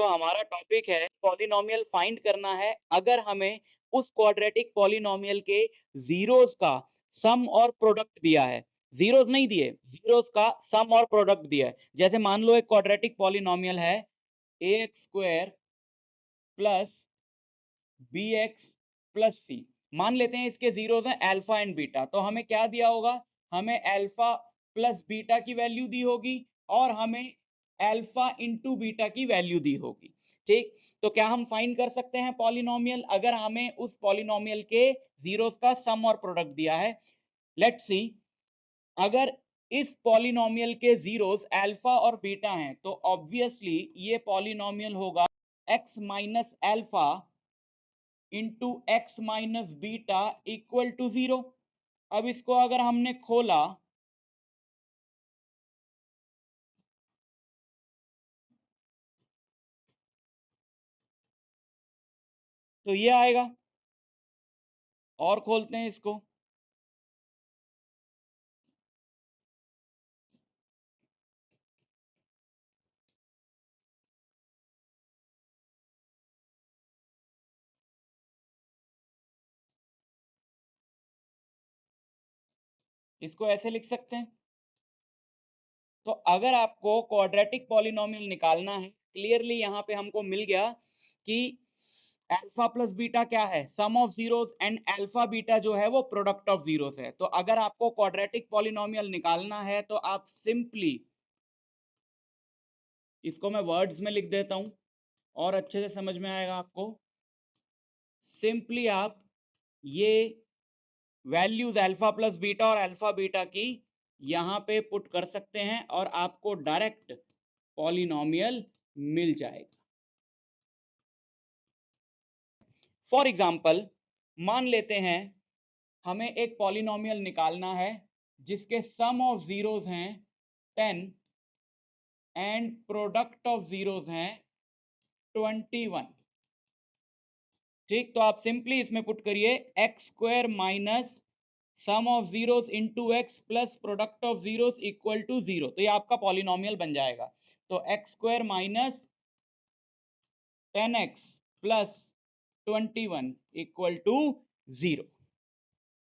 हमारा टॉपिक है polynomial find करना है अगर हमें उस क्वाड्रेटिक पॉलिनोमियल के जीरोस का सम और प्रोडक्ट दिया है। जीरोस नहीं दिए, जीरोस का सम और प्रोडक्ट दिया है। जैसे मान लो एक क्वाड्रेटिक पॉलिनोमियल है ax square plus bx plus C. मान लेते हैं इसके जीरोस हैं अल्फा एंड बीटा, तो हमें क्या दिया होगा? हमें अल्फा प्लस बीटा की वैल्यू दी होगी और हमें अल्फा इंटू बीटा की वैल्यू दी होगी। ठीक, तो क्या हम फाइंड कर सकते हैं पॉलिनोमियल अगर हमें उस पॉलिनोमियल के जीरोस का सम और प्रोडक्ट दिया है? लेट्स सी, अगर इस पॉलिनोमियल के जीरोस अल्फा और बीटा हैं तो ऑब्वियसली ये पॉलिनोमियल होगा x minus alpha into X minus beta equal to 0। अब इसको अगर हमने खोला तो ये आएगा, और खोलते हैं इसको इसको ऐसे लिख सकते हैं। तो अगर आपको क्वाड्रेटिक पॉलिनोमियल निकालना है, क्लियरली यहां पे हमको मिल गया कि अल्फा प्लस बीटा क्या है? Sum of zeros, and alpha beta जो है वो प्रोडक्ट ऑफ जीरोस है। तो अगर आपको क्वाड्रेटिक पॉलिनोमियल निकालना है तो आप सिंपली इसको मैं वर्ड्स में लिख देता हूं और अच्छे से समझ में आएगा आपको। सिंपली आप ये वैल्यूज अल्फा प्लस बीटा और अल्फा बीटा की यहां पे पुट कर सकते हैं और आपको डायरेक्ट पॉलिनोमियल मिल जाएगा। फॉर एग्जाम्पल, मान लेते हैं हमें एक पॉलिनोमियल निकालना है जिसके सम ऑफ जीरोस हैं 10 एंड प्रोडक्ट ऑफ जीरोस हैं 21। ठीक, तो आप सिंपली इसमें पुट करिए X square minus sum of zeros into X plus product of zeros equal to 0। तो ये आपका पॉलिनोमियल बन जाएगा। तो X square minus 10x plus 21 equal to 0।